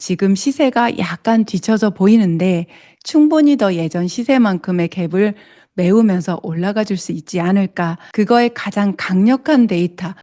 지금 시세가 약간 뒤처져 보이는데 충분히 더 예전 시세만큼의 갭을 메우면서 올라가 줄 수 있지 않을까. 그거의 가장 강력한 데이터.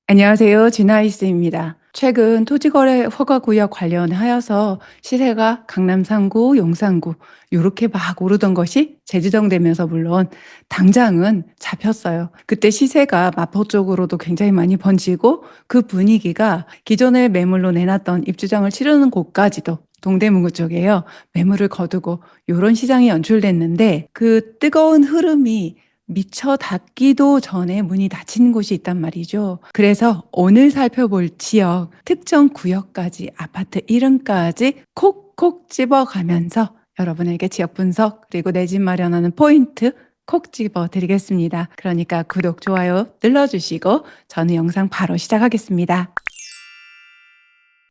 안녕하세요. 진아이스입니다. 최근 토지거래 허가구역 관련하여서 시세가 강남 3구, 용산구 요렇게 막 오르던 것이 재지정되면서 물론 당장은 잡혔어요. 그때 시세가 마포 쪽으로도 굉장히 많이 번지고 그 분위기가 기존에 매물로 내놨던 입주장을 치르는 곳까지도 동대문구 쪽에요. 매물을 거두고 요런 시장이 연출됐는데 그 뜨거운 흐름이 미처 닫기도 전에 문이 닫힌 곳이 있단 말이죠. 그래서 오늘 살펴볼 지역, 특정 구역까지 아파트 이름까지 콕콕 집어가면서 여러분에게 지역 분석 그리고 내 집 마련하는 포인트 콕 집어 드리겠습니다. 그러니까 구독, 좋아요 눌러주시고 저는 영상 바로 시작하겠습니다.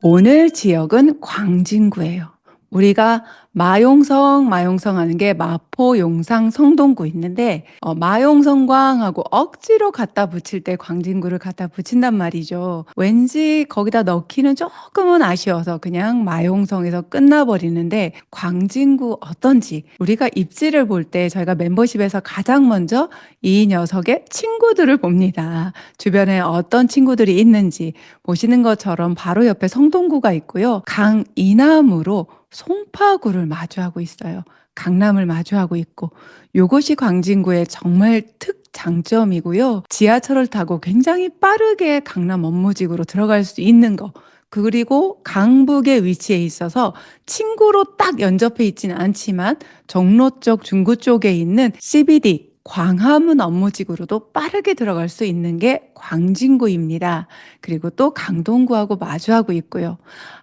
오늘 지역은 광진구예요. 우리가 마용성 하는 게 마포, 용상, 성동구 있는데 마용성광하고 억지로 갖다 붙일 때 광진구를 갖다 붙인단 말이죠. 왠지 거기다 넣기는 조금은 아쉬워서 그냥 마용성에서 끝나버리는데 광진구 어떤지 우리가 입지를 볼 때 저희가 멤버십에서 가장 먼저 이 녀석의 친구들을 봅니다. 주변에 어떤 친구들이 있는지 보시는 것처럼 바로 옆에 성동구가 있고요. 강 이남으로 송파구를 마주하고 있어요. 강남을 마주하고 있고 요것이 광진구의 정말 특장점이고요. 지하철을 타고 굉장히 빠르게 강남 업무직으로 들어갈 수 있는 거. 그리고 강북에 위치해 있어서 친구로 딱 연접해 있지는 않지만 종로 쪽, 중구 쪽에 있는 CBD 광화문 업무직으로도 빠르게 들어갈 수 있는 게 광진구입니다. 그리고 또 강동구하고 마주하고 있고요.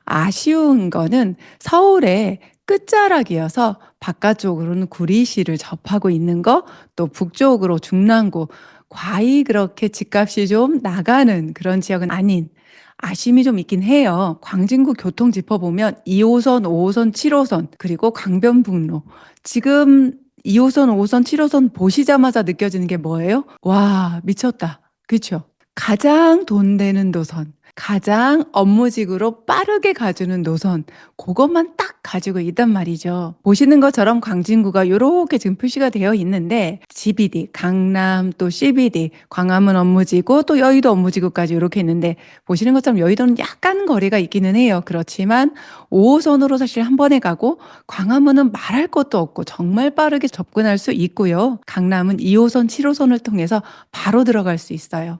아쉬운 거는 서울의 끝자락이어서 바깥쪽으로는 구리시를 접하고 있는 거, 또 북쪽으로 중랑구, 과히 그렇게 집값이 좀 나가는 그런 지역은 아닌 아쉬움이 좀 있긴 해요. 광진구 교통 짚어보면 2호선, 5호선, 7호선, 그리고 강변북로. 지금 2호선, 5호선, 7호선 보시자마자 느껴지는 게 뭐예요? 와, 미쳤다. 그쵸? 가장 돈 되는 노선, 가장 업무직으로 빠르게 가주는 노선, 그것만 딱 가지고 있단 말이죠. 보시는 것처럼 광진구가 이렇게 지금 표시가 되어 있는데 GBD, 강남 또 CBD, 광화문 업무지구 또 여의도 업무지구까지 이렇게 있는데 보시는 것처럼 여의도는 약간 거리가 있기는 해요. 그렇지만 5호선으로 사실 한 번에 가고 광화문은 말할 것도 없고 정말 빠르게 접근할 수 있고요. 강남은 2호선, 7호선을 통해서 바로 들어갈 수 있어요.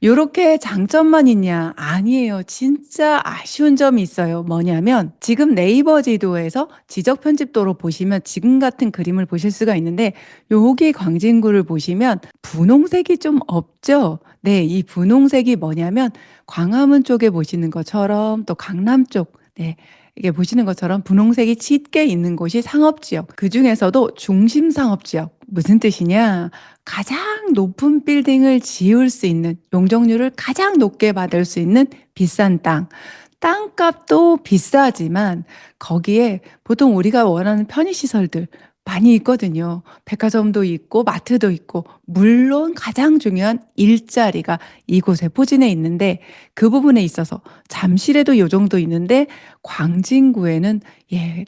요렇게 장점만 있냐? 아니에요. 진짜 아쉬운 점이 있어요. 뭐냐면 지금 네이버 지도에서 지적 편집도로 보시면 지금 같은 그림을 보실 수가 있는데 여기 광진구를 보시면 분홍색이 좀 없죠? 네, 이 분홍색이 뭐냐면 광화문 쪽에 보시는 것처럼 또 강남 쪽, 네, 이게 보시는 것처럼 분홍색이 짙게 있는 곳이 상업지역. 그 중에서도 중심 상업지역. 무슨 뜻이냐? 가장 높은 빌딩을 지을 수 있는 용적률을 가장 높게 받을 수 있는 비싼 땅. 땅값도 비싸지만 거기에 보통 우리가 원하는 편의시설들 많이 있거든요. 백화점도 있고 마트도 있고 물론 가장 중요한 일자리가 이곳에 포진해 있는데 그 부분에 있어서 잠실에도 요 정도 있는데 광진구에는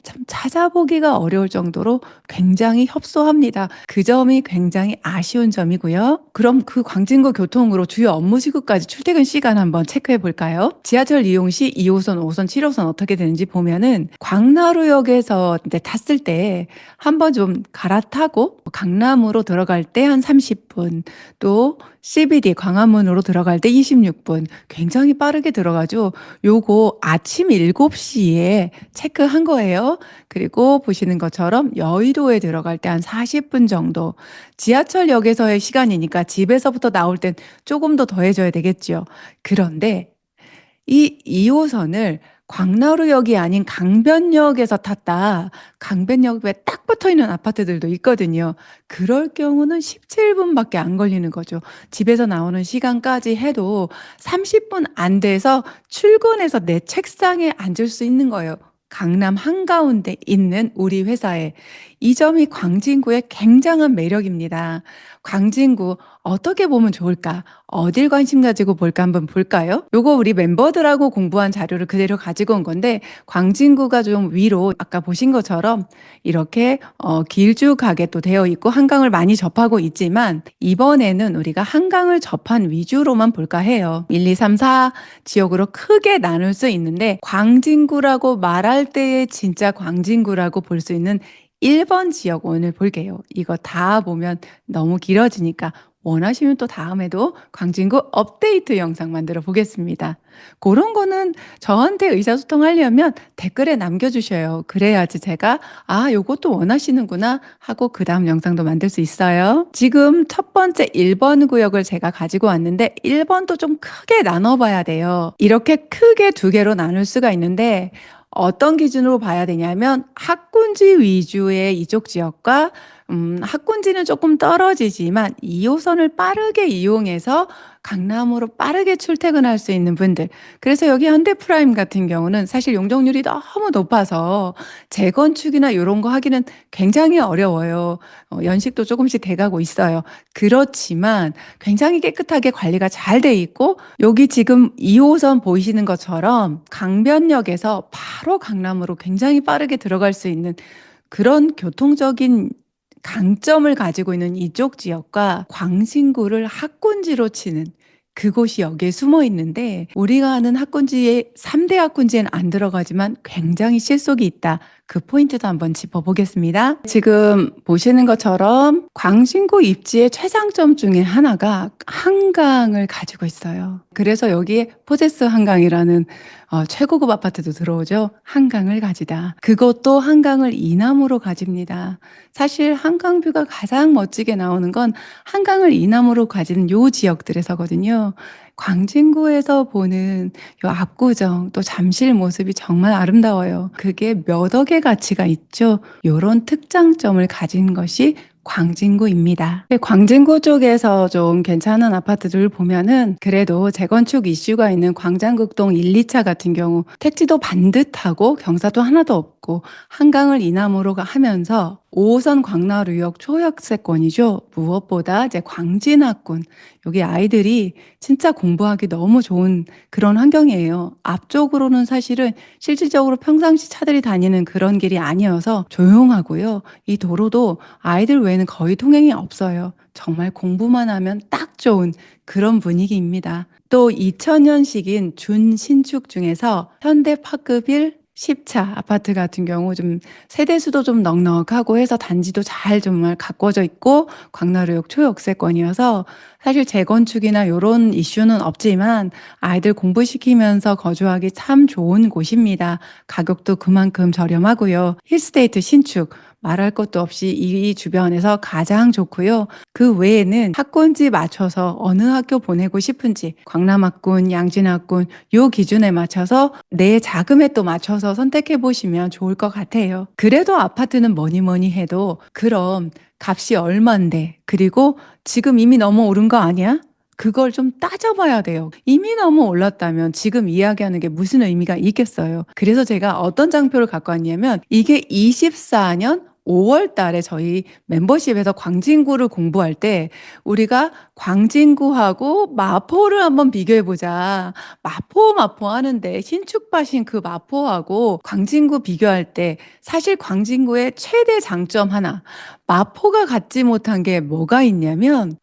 참 찾아보기가 어려울 정도로 굉장히 협소합니다. 그 점이 굉장히 아쉬운 점이고요. 그럼 그 광진구 교통으로 주요 업무지구까지 출퇴근 시간 한번 체크해 볼까요? 지하철 이용 시 2호선, 5호선, 7호선 어떻게 되는지 보면은 광나루역에서 이제 탔을 때 한번 좀 갈아타고 강남으로 들어갈 때 한 30분, 또 CBD 광화문으로 들어갈 때 26분 굉장히 빠르게 들어가죠. 요거 아침 7시에 체크한 거예요. 그리고 보시는 것처럼 여의도에 들어갈 때 한 40분 정도. 지하철역에서의 시간이니까 집에서부터 나올 땐 조금 더 더해져야 되겠죠. 그런데 이 2호선을 광나루역이 아닌 강변역에서 탔다. 강변역에 딱 붙어 있는 아파트들도 있거든요. 그럴 경우는 17분밖에 안 걸리는 거죠. 집에서 나오는 시간까지 해도 30분 안 돼서 출근해서 내 책상에 앉을 수 있는 거예요. 강남 한가운데 있는 우리 회사에 이 점이 광진구의 굉장한 매력입니다. 광진구 어떻게 보면 좋을까? 어딜 관심 가지고 볼까 한번 볼까요? 요거 우리 멤버들하고 공부한 자료를 그대로 가지고 온 건데 광진구가 좀 위로 아까 보신 것처럼 이렇게 길쭉하게 또 되어 있고 한강을 많이 접하고 있지만 이번에는 우리가 한강을 접한 위주로만 볼까 해요. 1, 2, 3, 4 지역으로 크게 나눌 수 있는데 광진구라고 말할 때의 진짜 광진구라고 볼 수 있는 1번 지역 오늘 볼게요. 이거 다 보면 너무 길어지니까 원하시면 또 다음에도 광진구 업데이트 영상 만들어 보겠습니다. 그런 거는 저한테 의사소통하려면 댓글에 남겨주셔요. 그래야지 제가 요것도 원하시는구나 하고 그 다음 영상도 만들 수 있어요. 지금 첫 번째 1번 구역을 제가 가지고 왔는데 1번도 좀 크게 나눠봐야 돼요. 이렇게 크게 두 개로 나눌 수가 있는데 어떤 기준으로 봐야 되냐면 학군지 위주의 이쪽 지역과 학군지는 조금 떨어지지만 2호선을 빠르게 이용해서 강남으로 빠르게 출퇴근할 수 있는 분들. 그래서 여기 현대프라임 같은 경우는 사실 용적률이 너무 높아서 재건축이나 이런 거 하기는 굉장히 어려워요. 연식도 조금씩 돼가고 있어요. 그렇지만 굉장히 깨끗하게 관리가 잘 돼 있고 여기 지금 2호선 보이시는 것처럼 강변역에서 바로 강남으로 굉장히 빠르게 들어갈 수 있는 그런 교통적인 강점을 가지고 있는 이쪽 지역과 광진구를 학군지로 치는 그곳이 여기에 숨어 있는데 우리가 아는 학군지의 3대 학군지에는 안 들어가지만 굉장히 실속이 있다. 그 포인트도 한번 짚어보겠습니다. 지금 보시는 것처럼 광진구 입지의 최장점 중에 하나가 한강을 가지고 있어요. 그래서 여기에 포제스 한강이라는 최고급 아파트도 들어오죠. 한강을 가지다. 그것도 한강을 이남으로 가집니다. 사실 한강뷰가 가장 멋지게 나오는 건 한강을 이남으로 가지는 요 지역들에서거든요. 광진구에서 보는 요 압구정 또 잠실 모습이 정말 아름다워요. 그게 몇 억의 가치가 있죠. 요런 특장점을 가진 것이 광진구입니다. 광진구 쪽에서 좀 괜찮은 아파트들 보면은 그래도 재건축 이슈가 있는 광장극동 1, 2차 같은 경우 택지도 반듯하고 경사도 하나도 없고 한강을 이남으로 하면서 5호선 광나루역 초역세권이죠. 무엇보다 이제 광진학군 여기 아이들이 진짜 공부하기 너무 좋은 그런 환경이에요. 앞쪽으로는 사실은 실질적으로 평상시 차들이 다니는 그런 길이 아니어서 조용하고요. 이 도로도 아이들 외에는 거의 통행이 없어요. 정말 공부만 하면 딱 좋은 그런 분위기입니다. 또 2000년식인 준신축 중에서 현대파크빌 10차 아파트 같은 경우 좀 세대수도 좀 넉넉하고 해서 단지도 잘 정말 가꿔져 있고 광나루역 초역세권이어서 사실 재건축이나 이런 이슈는 없지만 아이들 공부시키면서 거주하기 참 좋은 곳입니다. 가격도 그만큼 저렴하고요. 힐스테이트 신축 말할 것도 없이 이 주변에서 가장 좋고요. 그 외에는 학군지 맞춰서 어느 학교 보내고 싶은지 광남학군, 양진학군 요 기준에 맞춰서 내 자금에 또 맞춰서 선택해 보시면 좋을 것 같아요. 그래도 아파트는 뭐니 뭐니 해도 그럼 값이 얼만데 그리고 지금 이미 너무 오른 거 아니야? 그걸 좀 따져봐야 돼요. 이미 너무 올랐다면 지금 이야기하는 게 무슨 의미가 있겠어요. 그래서 제가 어떤 장표를 갖고 왔냐면 이게 24년 5월 달에 저희 멤버십에서 광진구를 공부할 때 우리가 광진구하고 마포를 한번 비교해 보자. 마포 하는데 신축밭인 그 마포하고 광진구 비교할 때 사실 광진구의 최대 장점 하나 마포가 갖지 못한 게 뭐가 있냐면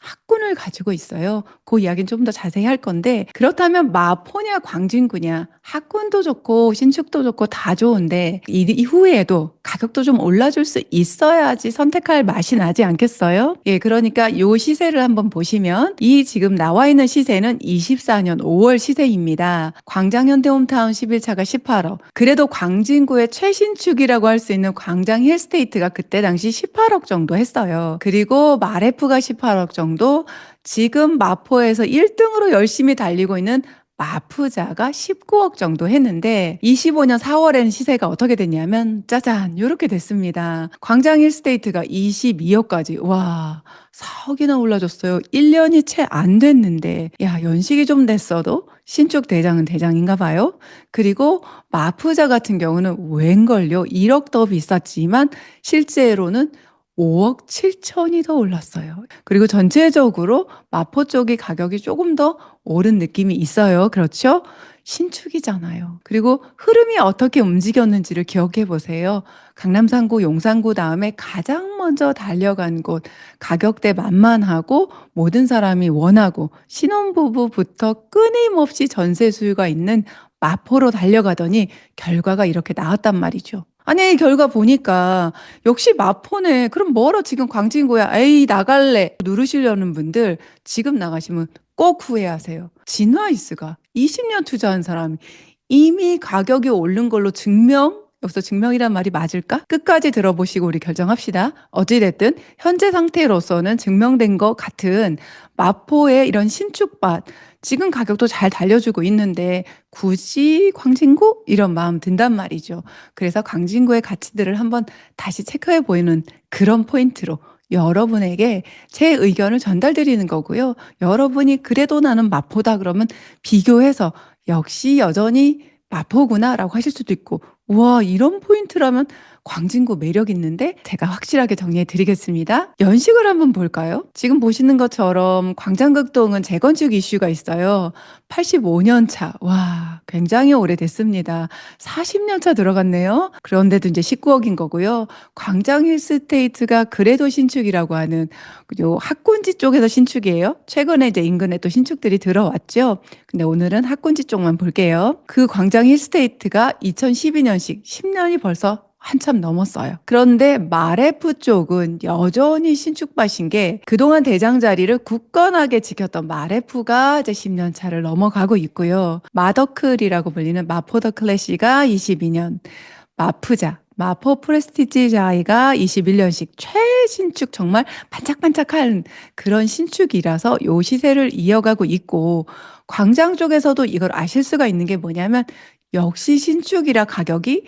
학군을 가지고 있어요. 그 이야기는 좀 더 자세히 할 건데 그렇다면 마포냐 광진구냐 학군도 좋고 신축도 좋고 다 좋은데 이후에도 가격도 좀 올라줄 수 있어야지 선택할 맛이 나지 않겠어요? 예, 그러니까 요 시세를 한번 보시면 이 지금 나와 있는 시세는 24년 5월 시세입니다. 광장현대홈타운 11차가 18억. 그래도 광진구의 최신축이라고 할 수 있는 광장 힐스테이트가 그때 당시 18억 정도 했어요. 그리고 마레프가 18억 정도, 지금 마포에서 1등으로 열심히 달리고 있는 마푸자가 19억 정도 했는데 25년 4월에는 시세가 어떻게 됐냐면 짜잔 이렇게 됐습니다. 광장 힐스테이트가 22억까지 와 4억이나 올라줬어요. 1년이 채 안 됐는데 야 연식이 좀 됐어도 신축 대장은 대장인가 봐요. 그리고 마푸자 같은 경우는 웬걸요? 1억 더 비쌌지만 실제로는 5억 7천이 더 올랐어요. 그리고 전체적으로 마포 쪽이 가격이 조금 더 오른 느낌이 있어요. 그렇죠? 신축이잖아요. 그리고 흐름이 어떻게 움직였는지를 기억해 보세요. 강남 3구, 용산구 다음에 가장 먼저 달려간 곳, 가격대 만만하고 모든 사람이 원하고 신혼부부부터 끊임없이 전세 수요가 있는 마포로 달려가더니 결과가 이렇게 나왔단 말이죠. 아니, 결과 보니까 역시 마포네. 그럼 뭐하러 지금 광진구야? 에이, 나갈래. 누르시려는 분들 지금 나가시면 꼭 후회하세요. 진화이스가 20년 투자한 사람이 이미 가격이 오른 걸로 여기서 증명이란 말이 맞을까? 끝까지 들어보시고 우리 결정합시다. 어찌됐든 현재 상태로서는 증명된 것 같은 마포의 이런 신축밭 지금 가격도 잘 달려주고 있는데 굳이 광진구? 이런 마음 든단 말이죠. 그래서 광진구의 가치들을 한번 다시 체크해 보이는 그런 포인트로 여러분에게 제 의견을 전달드리는 거고요. 여러분이 그래도 나는 마포다 그러면 비교해서 역시 여전히 마포구나라고 하실 수도 있고, 우와, 이런 포인트라면 광진구 매력 있는데 제가 확실하게 정리해 드리겠습니다. 연식을 한번 볼까요? 지금 보시는 것처럼 광장극동은 재건축 이슈가 있어요. 85년 차. 와, 굉장히 오래됐습니다. 40년 차 들어갔네요. 그런데도 이제 19억인 거고요. 광장 힐스테이트가 그래도 신축이라고 하는 요 학군지 쪽에서 신축이에요. 최근에 이제 인근에 또 신축들이 들어왔죠. 근데 오늘은 학군지 쪽만 볼게요. 그 광장 힐스테이트가 2012년식 10년이 벌써 한참 넘었어요. 그런데 마레프 쪽은 여전히 신축밭인 게 그동안 대장 자리를 굳건하게 지켰던 마레프가 이제 10년 차를 넘어가고 있고요. 마더클이라고 불리는 마포더 클래시가 22년, 마푸자, 마포 프레스티지자이가 21년식 최신축 정말 반짝반짝한 그런 신축이라서 요 시세를 이어가고 있고 광장 쪽에서도 이걸 아실 수가 있는 게 뭐냐면 역시 신축이라 가격이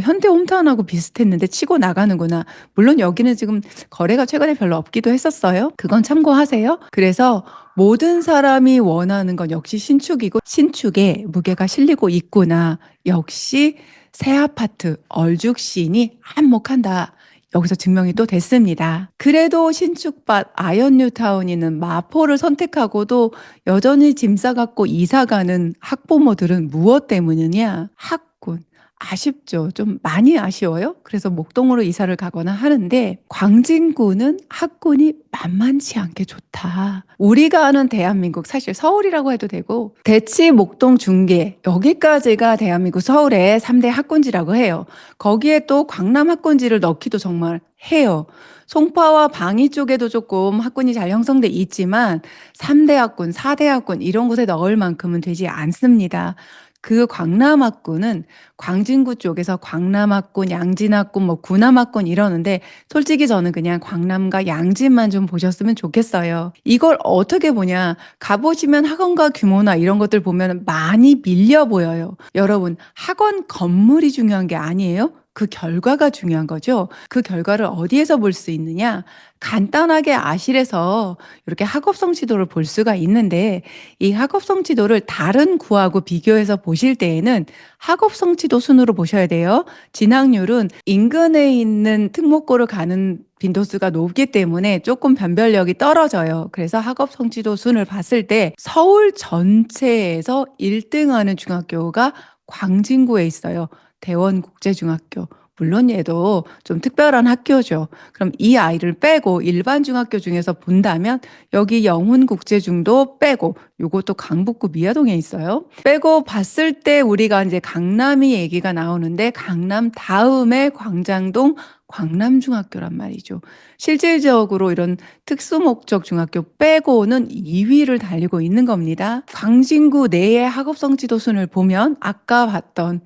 현대 홈타운하고 비슷했는데 치고 나가는구나. 물론 여기는 지금 거래가 최근에 별로 없기도 했었어요. 그건 참고하세요. 그래서 모든 사람이 원하는 건 역시 신축이고 신축에 무게가 실리고 있구나. 역시 새 아파트 얼죽시인이 한몫한다. 여기서 증명이 또 됐습니다. 그래도 신축밭 아현뉴타운이는 마포를 선택하고도 여전히 짐 싸갖고 이사 가는 학부모들은 무엇 때문이냐? 학군. 아쉽죠. 좀 많이 아쉬워요. 그래서 목동으로 이사를 가거나 하는데 광진구는 학군이 만만치 않게 좋다. 우리가 아는 대한민국 사실 서울이라고 해도 되고 대치, 목동, 중계 여기까지가 대한민국 서울의 3대 학군지라고 해요. 거기에 또 광남 학군지를 넣기도 정말 해요. 송파와 방위 쪽에도 조금 학군이 잘 형성돼 있지만 3대 학군, 4대 학군 이런 곳에 넣을 만큼은 되지 않습니다. 그 광남학군은 광진구 쪽에서 광남학군, 양진학군, 뭐 구남학군 이러는데 솔직히 저는 그냥 광남과 양진만 좀 보셨으면 좋겠어요. 이걸 어떻게 보냐? 가보시면 학원가 규모나 이런 것들 보면 많이 밀려 보여요. 여러분, 학원 건물이 중요한 게 아니에요. 그 결과가 중요한 거죠. 그 결과를 어디에서 볼 수 있느냐? 간단하게 아실에서 이렇게 학업성 지도를 볼 수가 있는데 이 학업성 지도를 다른 구하고 비교해서 보실 때에는 학업성 지도 순으로 보셔야 돼요. 진학률은 인근에 있는 특목고를 가는 빈도수가 높기 때문에 조금 변별력이 떨어져요. 그래서 학업성 지도 순을 봤을 때 서울 전체에서 1등하는 중학교가 광진구에 있어요. 대원국제중학교. 물론 얘도 좀 특별한 학교죠. 그럼 이 아이를 빼고 일반 중학교 중에서 본다면 여기 영훈국제중도 빼고 요것도 강북구 미아동에 있어요. 빼고 봤을 때 우리가 이제 강남이 얘기가 나오는데 강남 다음에 광장동 광남중학교란 말이죠. 실질적으로 이런 특수목적 중학교 빼고는 2위를 달리고 있는 겁니다. 광진구 내의 학업성 지도순을 보면 아까 봤던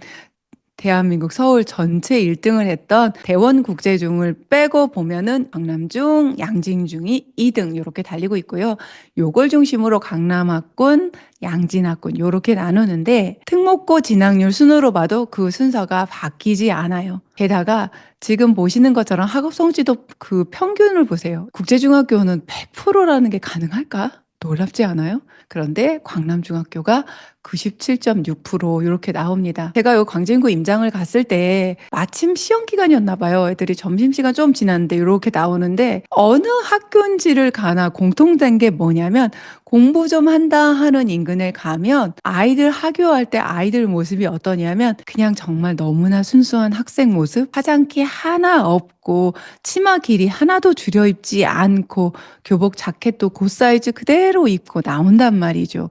대한민국 서울 전체 1등을 했던 대원국제중을 빼고 보면은 강남중, 양진중이 2등 이렇게 달리고 있고요. 요걸 중심으로 강남학군, 양진학군 요렇게 나누는데 특목고 진학률 순으로 봐도 그 순서가 바뀌지 않아요. 게다가 지금 보시는 것처럼 학업 성취도 그 평균을 보세요. 국제중학교는 100%라는 게 가능할까? 놀랍지 않아요? 그런데 광남중학교가 97.6% 요렇게 나옵니다. 제가 요 광진구 임장을 갔을 때 마침 시험 기간이었나 봐요. 애들이 점심시간 좀 지났는데 요렇게 나오는데 어느 학교인지를 가나 공통된 게 뭐냐면 공부 좀 한다 하는 인근에 가면 아이들 하교할 때 아이들 모습이 어떠냐면 그냥 정말 너무나 순수한 학생 모습, 화장기 하나 없고 치마 길이 하나도 줄여 입지 않고 교복 자켓도 그 사이즈 그대로 입고 나온단 말이죠.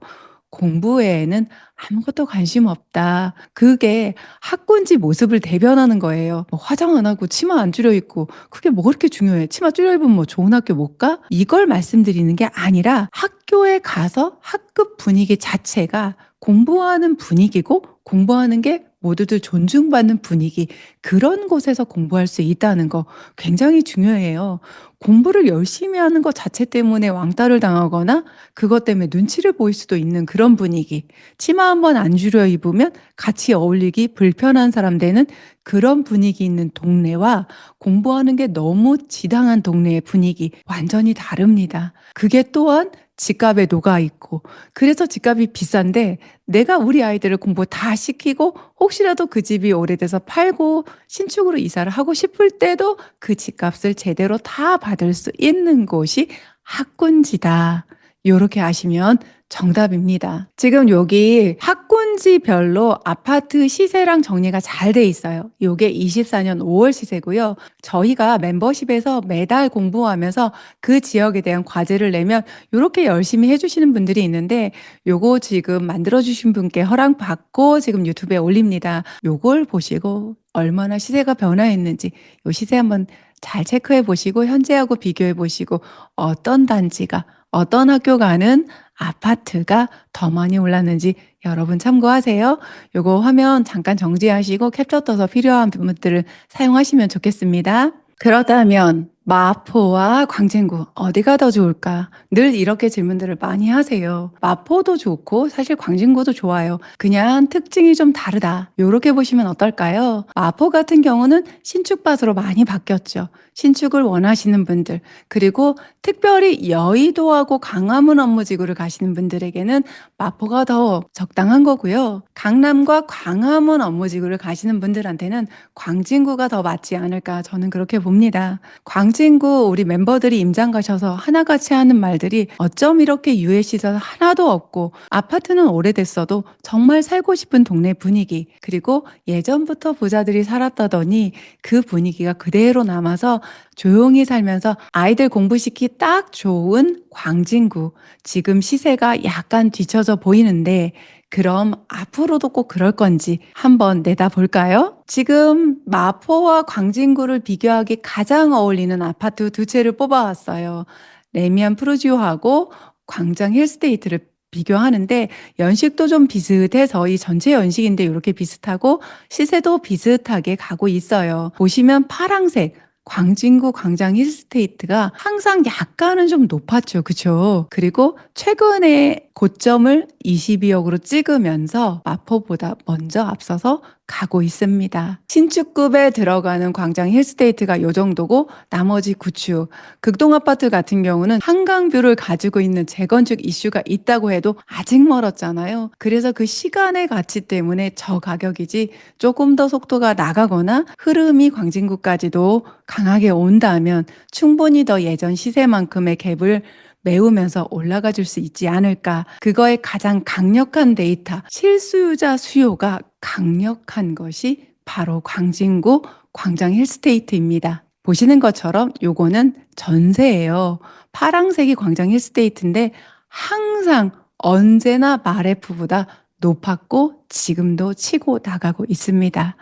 공부에는 아무것도 관심 없다. 그게 학군지 모습을 대변하는 거예요. 뭐 화장 안 하고 치마 안 줄여 입고 그게 뭐 그렇게 중요해. 치마 줄여 입으면 뭐 좋은 학교 못 가? 이걸 말씀드리는 게 아니라 학교에 가서 학급 분위기 자체가 공부하는 분위기고 공부하는 게 모두들 존중받는 분위기, 그런 곳에서 공부할 수 있다는 거 굉장히 중요해요. 공부를 열심히 하는 것 자체 때문에 왕따를 당하거나 그것 때문에 눈치를 보일 수도 있는 그런 분위기. 치마 한번 안 줄여 입으면 같이 어울리기 불편한 사람 되는 그런 분위기 있는 동네와 공부하는 게 너무 지당한 동네의 분위기 완전히 다릅니다. 그게 또한 집값에 녹아 있고, 그래서 집값이 비싼데 내가 우리 아이들을 공부 다 시키고 혹시라도 그 집이 오래돼서 팔고 신축으로 이사를 하고 싶을 때도 그 집값을 제대로 다 받을 수 있는 곳이 학군지다. 요렇게 아시면 정답입니다. 지금 여기 학군지별로 아파트 시세랑 정리가 잘 돼 있어요. 요게 24년 5월 시세고요. 저희가 멤버십에서 매달 공부하면서 그 지역에 대한 과제를 내면 요렇게 열심히 해주시는 분들이 있는데 요거 지금 만들어주신 분께 허락받고 지금 유튜브에 올립니다. 요걸 보시고 얼마나 시세가 변화했는지 요 시세 한번 잘 체크해 보시고 현재하고 비교해 보시고 어떤 단지가 어떤 학교 가는 아파트가 더 많이 올랐는지 여러분 참고하세요. 요거 화면 잠깐 정지하시고 캡처 떠서 필요한 분들을 사용하시면 좋겠습니다. 그렇다면 마포와 광진구 어디가 더 좋을까? 늘 이렇게 질문들을 많이 하세요. 마포도 좋고 사실 광진구도 좋아요. 그냥 특징이 좀 다르다. 요렇게 보시면 어떨까요? 마포 같은 경우는 신축밭으로 많이 바뀌었죠. 신축을 원하시는 분들, 그리고 특별히 여의도하고 강화문 업무지구를 가시는 분들에게는 마포가 더 적당한 거고요. 강남과 광화문 업무지구를 가시는 분들한테는 광진구가 더 맞지 않을까 저는 그렇게 봅니다. 광진구 우리 멤버들이 임장 가셔서 하나같이 하는 말들이 어쩜 이렇게 유해시설 하나도 없고 아파트는 오래됐어도 정말 살고 싶은 동네 분위기, 그리고 예전부터 부자들이 살았다더니 그 분위기가 그대로 남아서 조용히 살면서 아이들 공부시키 딱 좋은 광진구. 지금 시세가 약간 뒤처져 보이는데 그럼 앞으로도 꼭 그럴 건지 한번 내다볼까요? 지금 마포와 광진구를 비교하기 가장 어울리는 아파트 두 채를 뽑아왔어요. 레미안 프루지오하고 광장 힐스테이트를 비교하는데 연식도 좀 비슷해서 이 전체 연식인데 이렇게 비슷하고 시세도 비슷하게 가고 있어요. 보시면 파랑색 광진구 광장 힐스테이트가 항상 약간은 좀 높았죠. 그쵸? 그리고 최근에 고점을 22억으로 찍으면서 마포보다 먼저 앞서서 가고 있습니다. 신축급에 들어가는 광장 힐스테이트가 요 정도고 나머지 구축, 극동아파트 같은 경우는 한강뷰를 가지고 있는 재건축 이슈가 있다고 해도 아직 멀었잖아요. 그래서 그 시간의 가치 때문에 저 가격이지 조금 더 속도가 나가거나 흐름이 광진구까지도 강하게 온다면 충분히 더 예전 시세만큼의 갭을 메우면서 올라가 줄 수 있지 않을까. 그거의 가장 강력한 데이터, 실수요자 수요가 강력한 것이 바로 광진구 광장 힐스테이트입니다. 보시는 것처럼 요거는 전세예요. 파랑색이 광장 힐스테이트인데 항상 언제나 마레프보다 높았고 지금도 치고 나가고 있습니다.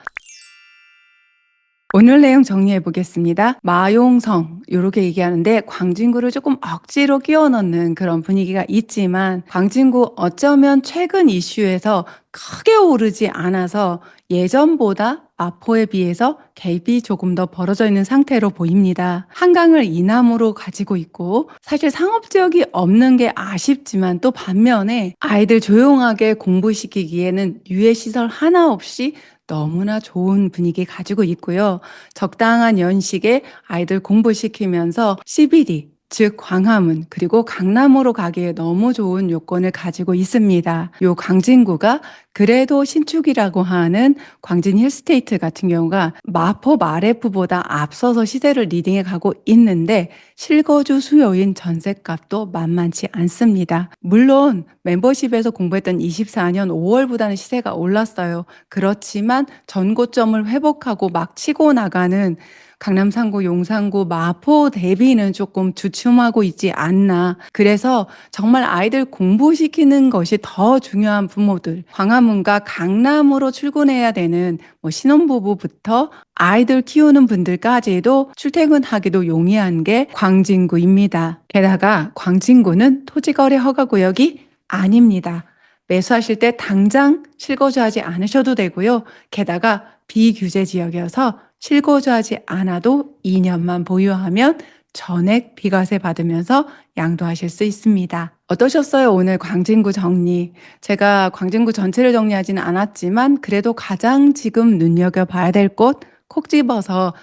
오늘 내용 정리해 보겠습니다. 마용성 이렇게 얘기하는데 광진구를 조금 억지로 끼워 넣는 그런 분위기가 있지만 광진구 어쩌면 최근 이슈에서 크게 오르지 않아서 예전보다 마포에 비해서 갭이 조금 더 벌어져 있는 상태로 보입니다. 한강을 이남으로 가지고 있고 사실 상업지역이 없는 게 아쉽지만 또 반면에 아이들 조용하게 공부시키기에는 유해시설 하나 없이 너무나 좋은 분위기 가지고 있고요. 적당한 연식에 아이들 공부시키면서 CBD, 즉 광화문 그리고 강남으로 가기에 너무 좋은 요건을 가지고 있습니다. 요 광진구가 그래도 신축이라고 하는 광진 힐스테이트 같은 경우가 마포 마레프보다 앞서서 시세를 리딩해 가고 있는데 실거주 수요인 전셋값도 만만치 않습니다. 물론 멤버십에서 공부했던 24년 5월보다는 시세가 올랐어요. 그렇지만 전고점을 회복하고 막 치고 나가는 강남 상구, 용산구, 마포 대비는 조금 주춤하고 있지 않나. 그래서 정말 아이들 공부시키는 것이 더 중요한 부모들, 광화문과 강남으로 출근해야 되는 신혼부부부터 아이들 키우는 분들까지도 출퇴근하기도 용이한 게 광진구입니다. 게다가 광진구는 토지거래 허가구역이 아닙니다. 매수하실 때 당장 실거주하지 않으셔도 되고요. 게다가 비규제 지역이어서 실거주하지 않아도 2년만 보유하면 전액 비과세 받으면서 양도하실 수 있습니다. 어떠셨어요? 오늘 광진구 정리. 제가 광진구 전체를 정리하지는 않았지만 그래도 가장 지금 눈여겨봐야 될 곳 콕 집어서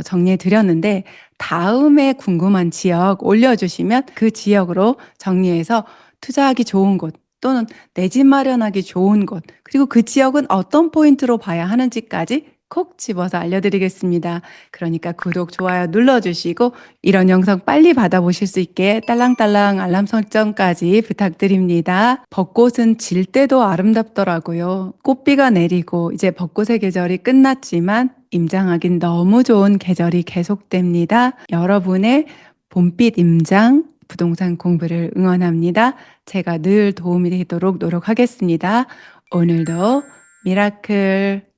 정리해 드렸는데 다음에 궁금한 지역 올려주시면 그 지역으로 정리해서 투자하기 좋은 곳 또는 내 집 마련하기 좋은 곳 그리고 그 지역은 어떤 포인트로 봐야 하는지까지 콕 집어서 알려드리겠습니다. 그러니까 구독, 좋아요 눌러주시고 이런 영상 빨리 받아보실 수 있게 딸랑딸랑 알람 설정까지 부탁드립니다. 벚꽃은 질 때도 아름답더라고요. 꽃비가 내리고 이제 벚꽃의 계절이 끝났지만 임장하긴 너무 좋은 계절이 계속됩니다. 여러분의 봄빛 임장 부동산 공부를 응원합니다. 제가 늘 도움이 되도록 노력하겠습니다. 오늘도 미라클